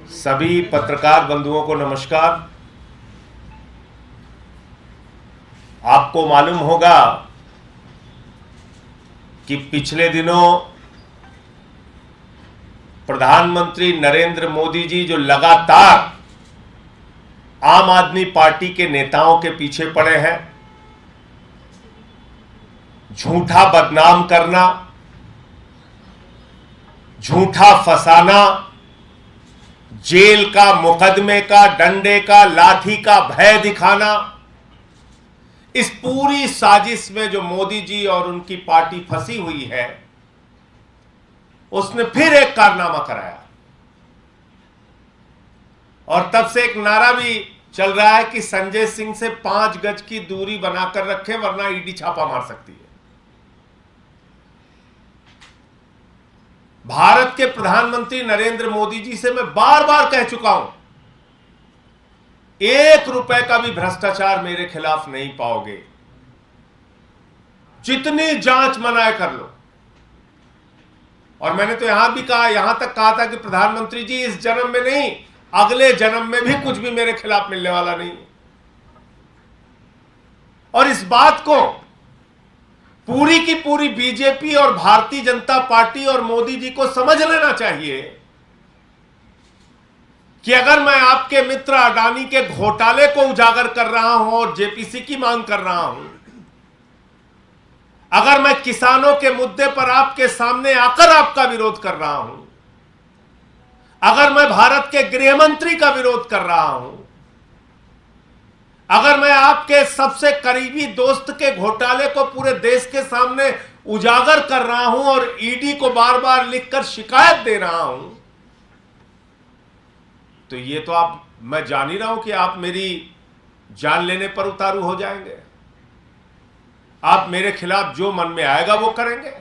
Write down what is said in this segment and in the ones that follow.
सभी पत्रकार बंधुओं को नमस्कार। आपको मालूम होगा कि पिछले दिनों प्रधानमंत्री नरेंद्र मोदी जी जो लगातार आम आदमी पार्टी के नेताओं के पीछे पड़े हैं, झूठा बदनाम करना, झूठा फंसाना, जेल का, मुकदमे का, डंडे का, लाठी का भय दिखाना, इस पूरी साजिश में जो मोदी जी और उनकी पार्टी फंसी हुई है, उसने फिर एक कारनामा कराया। और तब से एक नारा भी चल रहा है कि संजय सिंह से 5 गज की दूरी बनाकर रखें वरना ईडी छापा मार सकती है। भारत के प्रधानमंत्री नरेंद्र मोदी जी से मैं बार बार कह चुका हूं, 1 रुपए का भी भ्रष्टाचार मेरे खिलाफ नहीं पाओगे, जितनी जांच मनाए कर लो। और मैंने तो यहां भी कहा, यहां तक कहा था कि प्रधानमंत्री जी इस जन्म में नहीं, अगले जन्म में भी कुछ भी मेरे खिलाफ मिलने वाला नहीं। और इस बात को पूरी की पूरी बीजेपी और भारतीय जनता पार्टी और मोदी जी को समझ लेना चाहिए कि अगर मैं आपके मित्र अडानी के घोटाले को उजागर कर रहा हूं और जेपीसी की मांग कर रहा हूं, अगर मैं किसानों के मुद्दे पर आपके सामने आकर आपका विरोध कर रहा हूं, अगर मैं भारत के गृह मंत्री का विरोध कर रहा हूं, अगर मैं आपके सबसे करीबी दोस्त के घोटाले को पूरे देश के सामने उजागर कर रहा हूं और ईडी को बार बार लिखकर शिकायत दे रहा हूं, तो ये तो मैं जान ही रहा हूं कि आप मेरी जान लेने पर उतारू हो जाएंगे। आप मेरे खिलाफ जो मन में आएगा वो करेंगे।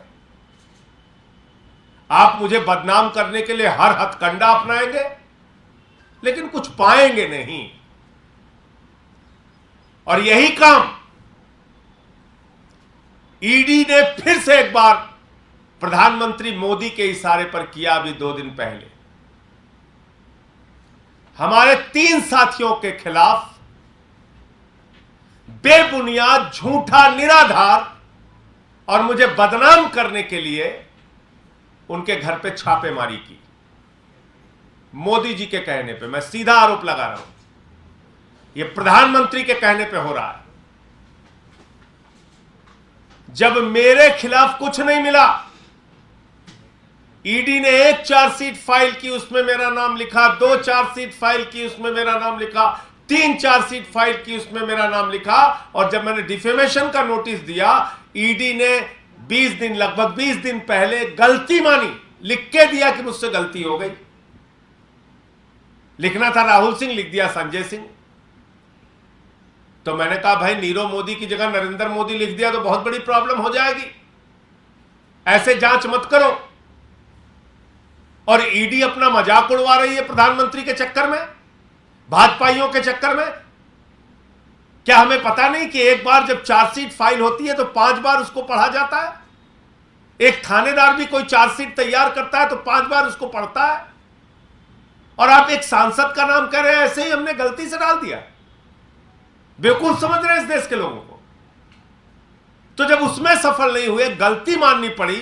आप मुझे बदनाम करने के लिए हर हथकंडा अपनाएंगे, लेकिन कुछ पाएंगे नहीं। और यही काम ईडी ने फिर से एक बार प्रधानमंत्री मोदी के इशारे पर किया। अभी 2 दिन पहले हमारे 3 साथियों के खिलाफ बेबुनियाद, झूठा, निराधार और मुझे बदनाम करने के लिए उनके घर पे छापेमारी की। मोदी जी के कहने पे, मैं सीधा आरोप लगा रहा हूं, ये प्रधानमंत्री के कहने पे हो रहा है। जब मेरे खिलाफ कुछ नहीं मिला, ईडी ने 1 चार्जशीट फाइल की, उसमें मेरा नाम लिखा, 2 चार्जशीट फाइल की, उसमें मेरा नाम लिखा, 3 चार्जशीट फाइल की, उसमें मेरा नाम लिखा। और जब मैंने डिफेमेशन का नोटिस दिया, ईडी ने 20 दिन, लगभग 20 दिन पहले गलती मानी, लिख के दिया कि मुझसे गलती हो गई। लिखना था राहुल सिंह, लिख दिया संजय सिंह। तो मैंने कहा भाई, नीरव मोदी की जगह नरेंद्र मोदी लिख दिया तो बहुत बड़ी प्रॉब्लम हो जाएगी, ऐसे जांच मत करो। और ईडी अपना मजाक उड़वा रही है प्रधानमंत्री के चक्कर में, भाजपाइयों के चक्कर में। क्या हमें पता नहीं कि एक बार जब चार्जशीट फाइल होती है तो 5 बार उसको पढ़ा जाता है? एक थानेदार भी कोई चार्जशीट तैयार करता है तो 5 बार उसको पढ़ता है। और आप एक सांसद का नाम कह रहे हैं, ऐसे ही हमने गलती से डाल दिया। बेवकूफ समझ रहे हैं इस देश के लोगों को। तो जब उसमें सफल नहीं हुए, गलती माननी पड़ी,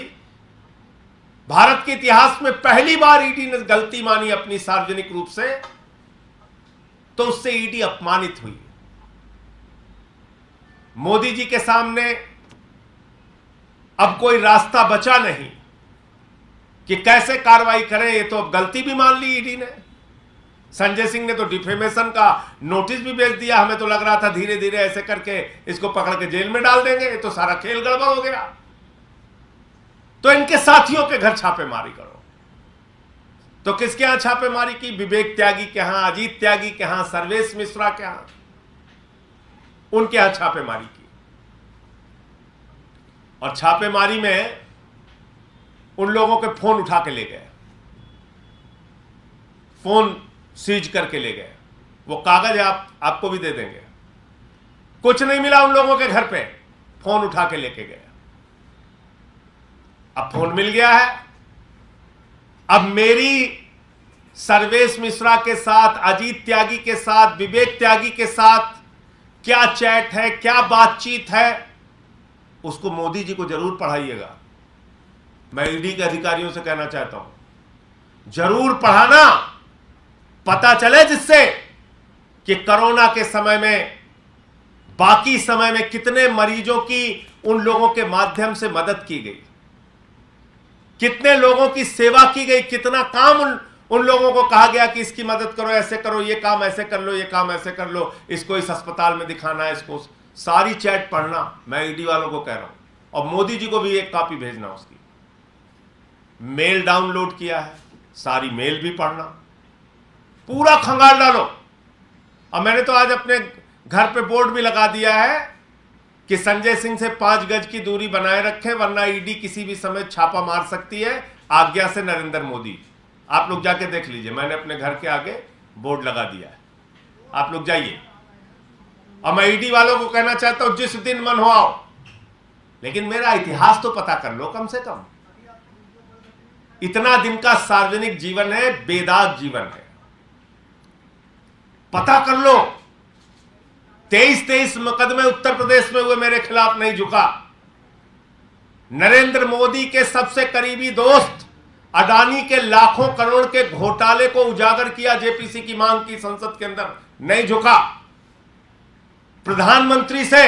भारत के इतिहास में पहली बार ईडी ने गलती मानी अपनी सार्वजनिक रूप से, तो उससे ईडी अपमानित हुई। मोदी जी के सामने अब कोई रास्ता बचा नहीं कि कैसे कार्रवाई करें। ये तो अब गलती भी मान ली ईडी ने। संजय सिंह ने तो डिफेमेशन का नोटिस भी भेज दिया। हमें तो लग रहा था धीरे धीरे ऐसे करके इसको पकड़ के जेल में डाल देंगे, ये तो सारा खेल गड़बड़ हो गया। तो इनके साथियों के घर छापेमारी करो। तो किसके यहां छापेमारी की? विवेक त्यागी के यहां, अजीत त्यागी के यहां, सर्वेश मिश्रा के यहां, उनके यहां छापेमारी की। और छापेमारी में उन लोगों के फोन उठा के ले गए, फोन सीज करके ले गए। वो कागज आपको भी दे देंगे। कुछ नहीं मिला उन लोगों के घर पे, फोन उठा के लेके गए। अब फोन मिल गया है, अब मेरी सर्वेश मिश्रा के साथ, अजीत त्यागी के साथ, विवेक त्यागी के साथ क्या चैट है, क्या बातचीत है, उसको मोदी जी को जरूर पढ़ाइएगा। मैं ईडी के अधिकारियों से कहना चाहता हूं, जरूर पढ़ाना, पता चले जिससे कि कोरोना के समय में, बाकी समय में कितने मरीजों की उन लोगों के माध्यम से मदद की गई, कितने लोगों की सेवा की गई, कितना काम उन लोगों को कहा गया कि इसकी मदद करो, ऐसे करो, ये काम ऐसे कर लो, ये काम ऐसे कर लो, इसको इस अस्पताल में दिखाना है, इसको। सारी चैट पढ़ना, मैं ईडी वालों को कह रहा हूं, और मोदी जी को भी एक कॉपी भेजना उसकी। मेल डाउनलोड किया है, सारी मेल भी पढ़ना, पूरा खंगाल डालो। और मैंने तो आज अपने घर पे बोर्ड भी लगा दिया है कि संजय सिंह से 5 गज की दूरी बनाए रखें, वरना ईडी किसी भी समय छापा मार सकती है, आज्ञा से नरेंद्र मोदी। आप लोग जाके देख लीजिए, मैंने अपने घर के आगे बोर्ड लगा दिया है, आप लोग जाइए। और मैं ईडी वालों को कहना चाहता हूं, जिस दिन मन हो आओ, लेकिन मेरा इतिहास तो पता कर लो कम से कम। इतना दिन का सार्वजनिक जीवन है, बेदाग जीवन है, पता कर लो। 23 मुकदमे उत्तर प्रदेश में हुए, मेरे खिलाफ नहीं झुका। नरेंद्र मोदी के सबसे करीबी दोस्त अडानी के लाखों करोड़ के घोटाले को उजागर किया, जेपीसी की मांग की संसद के अंदर, नहीं झुका। प्रधानमंत्री से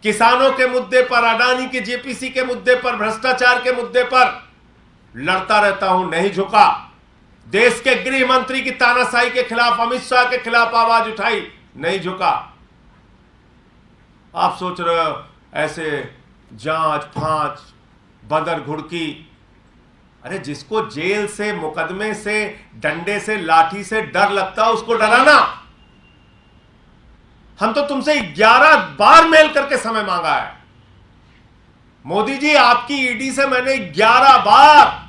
किसानों के मुद्दे पर, अडानी के जेपीसी के मुद्दे पर, भ्रष्टाचार के मुद्दे पर लड़ता रहता हूं, नहीं झुका। देश के गृह मंत्री की तानाशाही के खिलाफ, अमित शाह के खिलाफ आवाज उठाई, नहीं झुका। आप सोच रहे हो ऐसे जांच फांच, बदर घुड़की, अरे जिसको जेल से, मुकदमे से, डंडे से, लाठी से डर लगता है, उसको डराना। हम तो तुमसे 11 बार मेल करके समय मांगा है मोदी जी, आपकी ईडी से मैंने 11 बार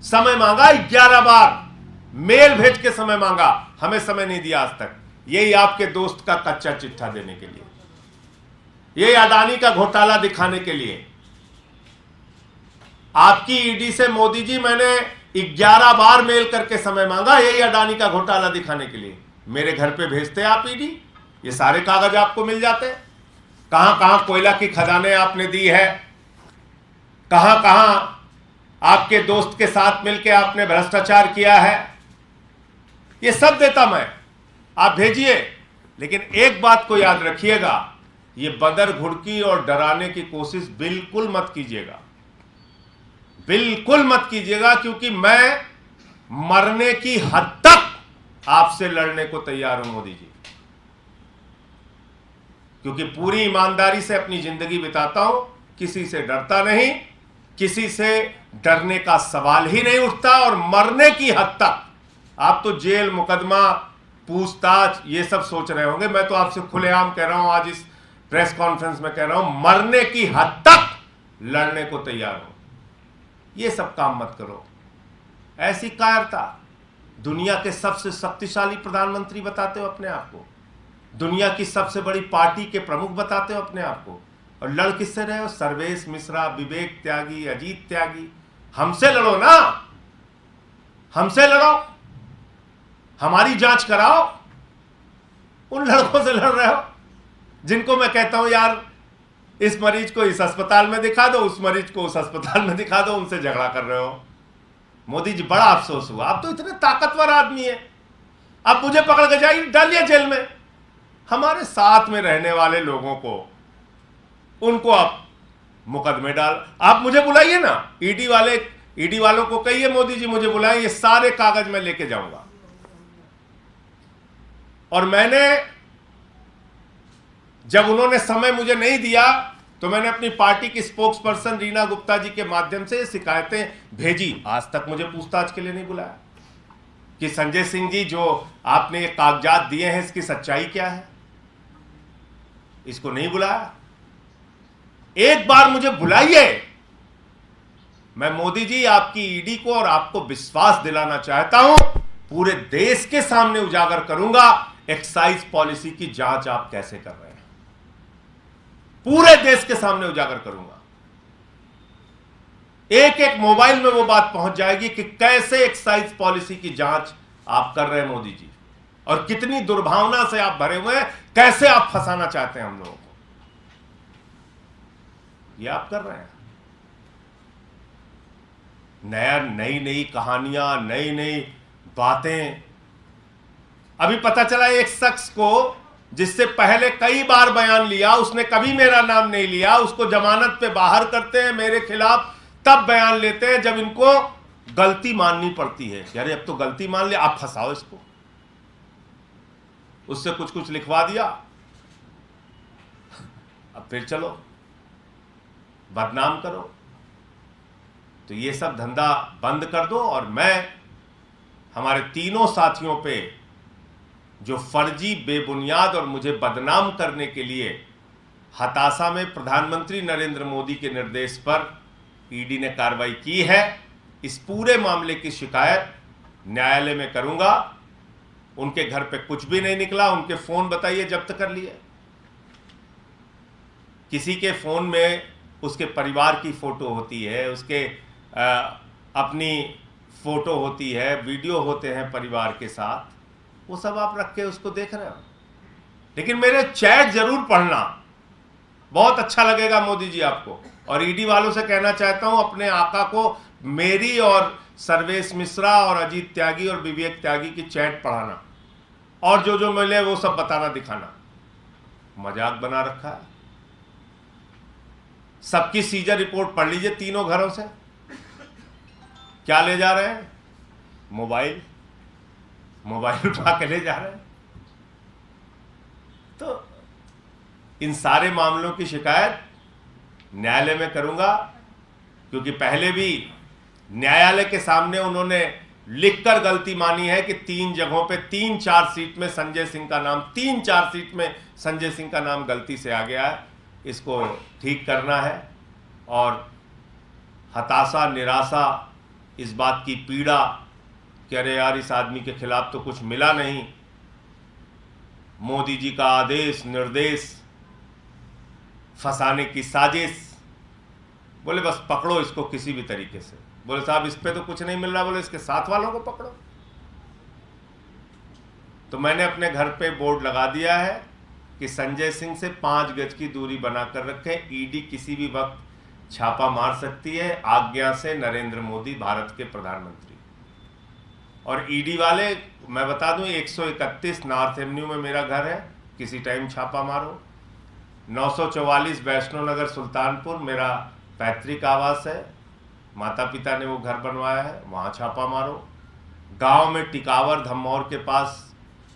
समय मांगा, 11 बार मेल भेज के समय मांगा, हमें समय नहीं दिया आज तक। यही आपके दोस्त का कच्चा चिट्ठा देने के लिए, यही अडानी का घोटाला दिखाने के लिए। आपकी ईडी से मोदी जी मैंने 11 बार मेल करके समय मांगा, यही अडानी का घोटाला दिखाने के लिए। मेरे घर पे भेजते आप ईडी, ये सारे कागज आपको मिल जाते। कहां कहां कोयला की खदानें आपने दी है, कहां कहां आपके दोस्त के साथ मिलकर आपने भ्रष्टाचार किया है, ये सब देता मैं, आप भेजिए। लेकिन एक बात को याद रखिएगा, ये बदर घुड़की और डराने की कोशिश बिल्कुल मत कीजिएगा, बिल्कुल मत कीजिएगा, क्योंकि मैं मरने की हद तक आपसे लड़ने को तैयार हूं मोदी जी, क्योंकि पूरी ईमानदारी से अपनी जिंदगी बिताता हूं, किसी से डरता नहीं, किसी से डरने का सवाल ही नहीं उठता। और मरने की हद तक, आप तो जेल, मुकदमा, पूछताछ ये सब सोच रहे होंगे, मैं तो आपसे खुलेआम कह रहा हूं, आज इस प्रेस कॉन्फ्रेंस में कह रहा हूं, मरने की हद तक लड़ने को तैयार हूं। ये सब काम मत करो। ऐसी कायरता, दुनिया के सबसे शक्तिशाली प्रधानमंत्री बताते हो अपने आप को, दुनिया की सबसे बड़ी पार्टी के प्रमुख बताते हो अपने आप को, और लड़ किससे रहे हो? सर्वेश मिश्रा, विवेक त्यागी, अजीत त्यागी। हमसे लड़ो ना, हमसे लड़ो, हमारी जांच कराओ। उन लड़कों से लड़ रहे हो जिनको मैं कहता हूं यार इस मरीज को इस अस्पताल में दिखा दो, उस मरीज को उस अस्पताल में दिखा दो, उनसे झगड़ा कर रहे हो। मोदी जी बड़ा अफसोस हुआ, आप तो इतने ताकतवर आदमी है, आप मुझे पकड़ के जाइए, डालिए जेल में। हमारे साथ में रहने वाले लोगों को, उनको आप मुकदमे डाल, आप मुझे बुलाइए ना, ईडी वालों को कहिए मोदी जी मुझे बुलाएं, ये सारे कागज मैं लेके जाऊंगा। और मैंने जब उन्होंने समय मुझे नहीं दिया तो मैंने अपनी पार्टी की स्पोक्स पर्सन रीना गुप्ता जी के माध्यम से शिकायतें भेजी। आज तक मुझे पूछताछ के लिए नहीं बुलाया कि संजय सिंह जी जो आपने ये कागजात दिए हैं इसकी सच्चाई क्या है, इसको नहीं बुलाया। एक बार मुझे बुलाइए, मैं मोदी जी आपकी ईडी को और आपको विश्वास दिलाना चाहता हूं, पूरे देश के सामने उजागर करूंगा एक्साइज पॉलिसी की जांच आप कैसे कर रहे हैं, पूरे देश के सामने उजागर करूंगा। एक एक मोबाइल में वो बात पहुंच जाएगी कि कैसे एक्साइज पॉलिसी की जांच आप कर रहे हैं मोदी जी, और कितनी दुर्भावना से आप भरे हुए हैं, कैसे आप फंसाना चाहते हैं हम लोगों को, ये आप कर रहे हैं। नई नई कहानियां, नई नई बातें। अभी पता चला एक शख्स को, जिससे पहले कई बार बयान लिया, उसने कभी मेरा नाम नहीं लिया, उसको जमानत पे बाहर करते हैं मेरे खिलाफ, तब बयान लेते हैं जब इनको गलती माननी पड़ती है। यार अब तो गलती मान लिया, आप फंसाओ इसको, उससे कुछ कुछ लिखवा दिया, अब फिर चलो बदनाम करो। तो ये सब धंधा बंद कर दो। और मैं हमारे तीनों साथियों पे जो फर्जी, बेबुनियाद और मुझे बदनाम करने के लिए हताशा में प्रधानमंत्री नरेंद्र मोदी के निर्देश पर ईडी ने कार्रवाई की है, इस पूरे मामले की शिकायत न्यायालय में करूंगा। उनके घर पे कुछ भी नहीं निकला, उनके फोन बताइए जब्त कर लिए। किसी के फोन में उसके परिवार की फोटो होती है, उसके अपनी फोटो होती है, वीडियो होते हैं परिवार के साथ, वो सब आप रख के उसको देख रहे हो। लेकिन मेरे चैट जरूर पढ़ना, बहुत अच्छा लगेगा मोदी जी आपको। और ईडी वालों से कहना चाहता हूं, अपने आका को मेरी और सर्वेश मिश्रा और अजीत त्यागी और विवेक त्यागी की चैट पढ़ाना, और जो जो मिले वो सब बताना, दिखाना। मजाक बना रखा है। सबकी सीजर रिपोर्ट पढ़ लीजिए तीनों घरों से, क्या ले जा रहे हैं? मोबाइल उठा के ले जा रहे हैं। तो इन सारे मामलों की शिकायत न्यायालय में करूंगा, क्योंकि पहले भी न्यायालय के सामने उन्होंने लिखकर गलती मानी है कि 3 जगहों पे 3 चार्जशीट में संजय सिंह का नाम, 3 चार्जशीट में संजय सिंह का नाम गलती से आ गया है। इसको ठीक करना है। और हताशा, निराशा, इस बात की पीड़ा कि अरे यार इस आदमी के खिलाफ तो कुछ मिला नहीं, मोदी जी का आदेश निर्देश, फंसाने की साजिश, बोले बस पकड़ो इसको किसी भी तरीके से। बोले साहब इस पे तो कुछ नहीं मिल रहा, बोले इसके साथ वालों को पकड़ो। तो मैंने अपने घर पे बोर्ड लगा दिया है कि संजय सिंह से 5 गज की दूरी बनाकर रखें। ईडी किसी भी वक्त छापा मार सकती है, आज्ञा से नरेंद्र मोदी भारत के प्रधानमंत्री। और ईडी वाले, मैं बता दूं, 131 नॉर्थ एवेन्यू में मेरा घर है, किसी टाइम छापा मारो। 944 वैष्णो नगर सुल्तानपुर मेरा पैतृक आवास है, माता पिता ने वो घर बनवाया है, वहाँ छापा मारो। गांव में टिकावर धम्मौर के पास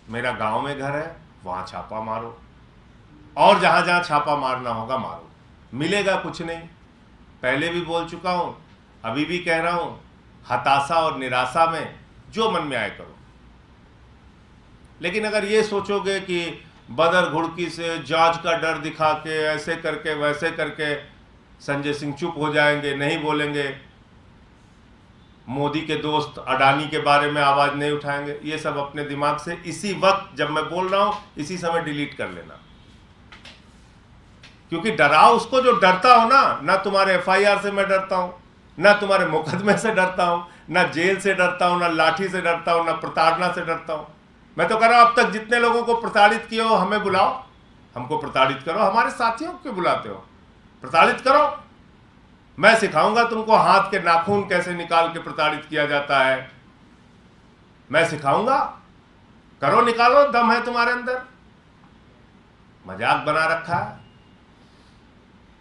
मेरा गांव में घर है, वहाँ छापा मारो। और जहाँ जहाँ छापा मारना होगा मारो, मिलेगा कुछ नहीं। पहले भी बोल चुका हूँ, अभी भी कह रहा हूँ, हताशा और निराशा में जो मन में आए करो। लेकिन अगर ये सोचोगे कि बदर घुड़की से, जांच का डर दिखा के, ऐसे करके वैसे करके संजय सिंह चुप हो जाएंगे, नहीं बोलेंगे, मोदी के दोस्त अडानी के बारे में आवाज नहीं उठाएंगे, ये सब अपने दिमाग से इसी वक्त जब मैं बोल रहा हूं इसी समय डिलीट कर लेना। क्योंकि डराओ उसको जो डरता हो ना तुम्हारे एफआईआर से मैं डरता हूं, ना तुम्हारे मुकदमे से डरता हूं, ना जेल से डरता हूं, ना लाठी से डरता हूं, ना प्रताड़ना से डरता हूं। मैं तो कह रहा हूं, अब तक जितने लोगों को प्रताड़ित किए हो हमें बुलाओ, हमको प्रताड़ित करो। हमारे साथियों को क्यों बुलाते हो? प्रताड़ित करो, मैं सिखाऊंगा तुमको हाथ के नाखून कैसे निकाल के प्रताड़ित किया जाता है, मैं सिखाऊंगा। करो, निकालो, दम है तुम्हारे अंदर। मजाक बना रखा है।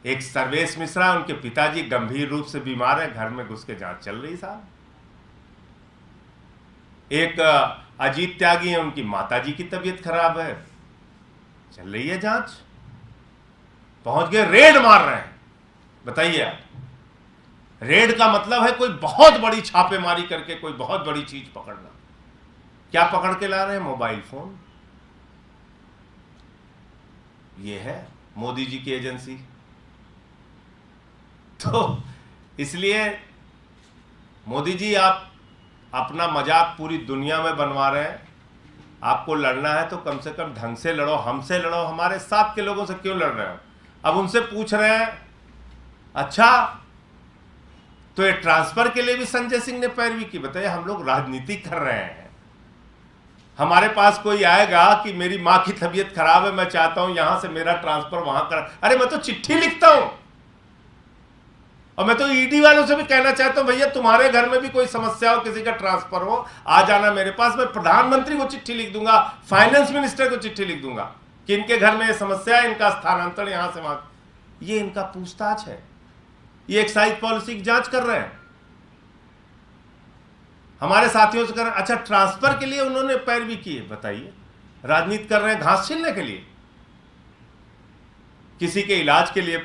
एक सर्वेश मिश्रा, उनके पिताजी गंभीर रूप से बीमार है, घर में घुस के जांच चल रही साहब। एक अजीत त्यागी है, उनकी माताजी की तबीयत खराब है, चल रही है जांच। पहुंच गए, रेड मार रहे हैं। बताइए आप, रेड का मतलब है कोई बहुत बड़ी छापेमारी करके कोई बहुत बड़ी चीज पकड़ना। क्या पकड़ के ला रहे हैं? Mobile phone. ये है मोदी जी की एजेंसी। तो इसलिए मोदी जी, आप अपना मजाक पूरी दुनिया में बनवा रहे हैं। आपको लड़ना है तो कम से कम ढंग से लड़ो, हमसे लड़ो, हमारे साथ के लोगों से क्यों लड़ रहे हो? अब उनसे पूछ रहे हैं, अच्छा तो ये ट्रांसफर के लिए भी संजय सिंह ने पैरवी की? बताइए, हम लोग राजनीति कर रहे हैं, हमारे पास कोई आएगा कि मेरी माँ की तबीयत खराब है, मैं चाहता हूं यहां से मेरा ट्रांसफर वहां कर, अरे मैं तो चिट्ठी लिखता हूं। और मैं तो ईडी वालों से भी कहना चाहता हूं, भैया तुम्हारे घर में भी कोई समस्या हो, किसी का ट्रांसफर हो, आ जाना मेरे पास। मैं प्रधानमंत्री को चिट्ठी लिख दूंगा, फाइनेंस मिनिस्टर को चिट्ठी लिख दूंगा कि इनके घर में ये समस्या है, इनका स्थानांतरण यहां से वहां। ये इनका पूछताछ है, ये एक्साइज पॉलिसी की जांच कर रहे हैं, हमारे साथियों से कर रहे हैं। अच्छा, ट्रांसफर के लिए उन्होंने पैरवी की है, बताइए। राजनीति कर रहे हैं घास छीलने के लिए, किसी के इलाज के लिए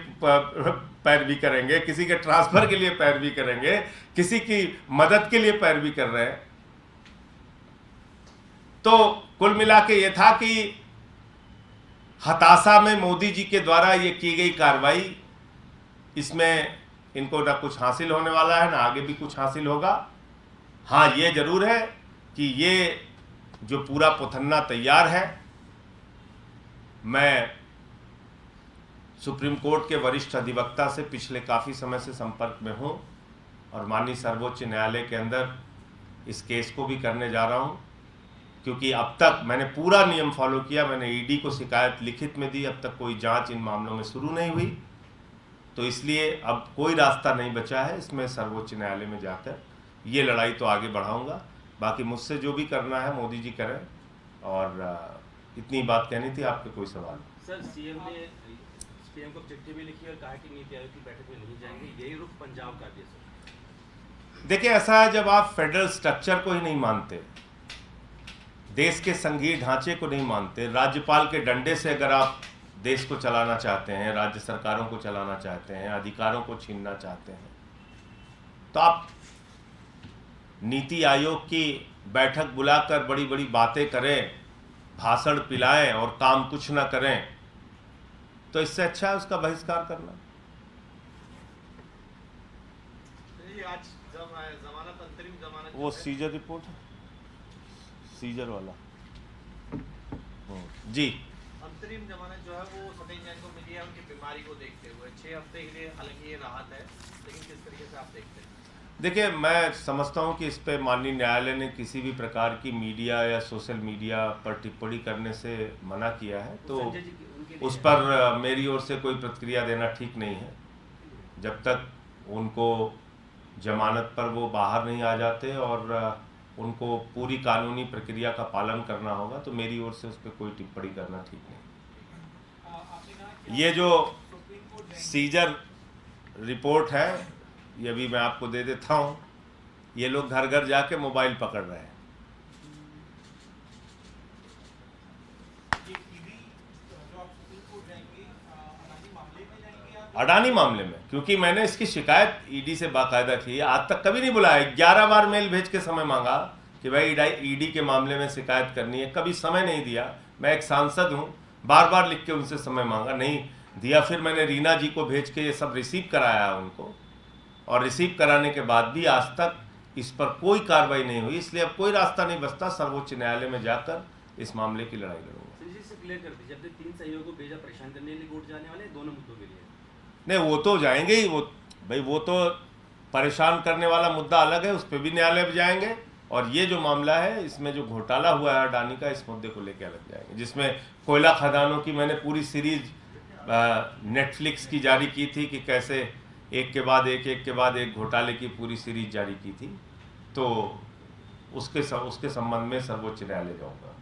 पैरवी करेंगे, किसी के ट्रांसफर के लिए पैरवी करेंगे, किसी की मदद के लिए पैरवी कर रहे हैं। तो कुल मिला के ये था कि हताशा में मोदी जी के द्वारा ये की गई कार्रवाई, इसमें इनको ना कुछ हासिल होने वाला है, ना आगे भी कुछ हासिल होगा। हाँ, ये जरूर है कि ये जो पूरा पुथन्ना तैयार है, मैं सुप्रीम कोर्ट के वरिष्ठ अधिवक्ता से पिछले काफ़ी समय से संपर्क में हूँ और माननीय सर्वोच्च न्यायालय के अंदर इस केस को भी करने जा रहा हूँ, क्योंकि अब तक मैंने पूरा नियम फॉलो किया। मैंने ईडी को शिकायत लिखित में दी, अब तक कोई जांच इन मामलों में शुरू नहीं हुई, तो इसलिए अब कोई रास्ता नहीं बचा है। इसमें सर्वोच्च न्यायालय में जाकर ये लड़ाई तो आगे बढ़ाऊंगा। बाकी मुझसे जो भी करना है मोदी जी करें। और इतनी बात कहनी थी। आपके कोई सवाल? सर, सीएम ने पीएम को चिट्ठी भी लिखी और कहा कि नीति आयोग की बैठक में नहीं जाएंगे, यही रुख पंजाब का भी है सर। देखिए, ऐसा है, जब आप फेडरल स्ट्रक्चर को ही नहीं मानते, देश के संघीय ढांचे को नहीं मानते, राज्यपाल के डंडे से अगर आप देश को चलाना चाहते हैं, राज्य सरकारों को चलाना चाहते हैं, अधिकारों को छीनना चाहते हैं, तो आप नीति आयोग की बैठक बुलाकर बड़ी बड़ी बातें करें, भाषण पिलाएं और काम कुछ ना करें, तो इससे अच्छा है उसका बहिष्कार करना। आज जमानत, अंतरिम जमानत, वो सीजर रिपोर्ट है, सीजर वाला जी। अंतरिम जमानत जो है वो सतेज जैन को मिली है उनकी बीमारी को देखते हुए 6 हफ्ते के लिए। हालांकि ये राहत है, लेकिन किस तरीके से आप देखते हैं? देखिए, मैं समझता हूं कि इस पे माननीय न्यायालय ने किसी भी प्रकार की मीडिया या सोशल मीडिया पर टिप्पणी करने से मना किया है, तो उस पर मेरी ओर से कोई प्रतिक्रिया देना ठीक नहीं है। जब तक उनको जमानत पर वो बाहर नहीं आ जाते और उनको पूरी कानूनी प्रक्रिया का पालन करना होगा, तो मेरी ओर से उस पर कोई टिप्पणी करना ठीक नहीं। ये जो सीजर रिपोर्ट है, ये भी मैं आपको दे देता हूँ। ये लोग घर घर जाके मोबाइल पकड़ रहे हैं। अडानी मामले में, क्योंकि मैंने इसकी शिकायत ईडी से बाकायदा की, आज तक कभी नहीं बुलाया। 11 बार मेल भेज के समय मांगा कि भाई ईडी के मामले में शिकायत करनी है, कभी समय नहीं दिया। मैं एक सांसद हूँ, बार बार लिख के उनसे समय मांगा, नहीं दिया। फिर मैंने रीना जी को भेज के ये सब रिसीव कराया उनको, और रिसीव कराने के बाद भी आज तक इस पर कोई कार्रवाई नहीं हुई। इसलिए अब कोई रास्ता नहीं बचता, सर्वोच्च न्यायालय में जाकर इस मामले की लड़ाई लड़ूंगा। क्लियर कर दीजिए, जब तक 3 सहयोगियों को भेजा परेशान करने के लिए कोर्ट जाने वाले दोनों मुद्दों के लिए। नहीं, वो तो जाएंगे ही, वो भाई वो तो परेशान करने वाला मुद्दा अलग है, उस पर भी न्यायालय में जाएंगे। और ये जो मामला है, इसमें जो घोटाला हुआ है अडानी का, इस मुद्दे को लेकर अलग जाएंगे, जिसमें कोयला खदानों की मैंने पूरी सीरीज नेटफ्लिक्स की जारी की थी कि कैसे एक के बाद एक घोटाले की पूरी सीरीज जारी की थी। तो उसके संबंध में सर्वोच्च न्यायालय जाऊंगा।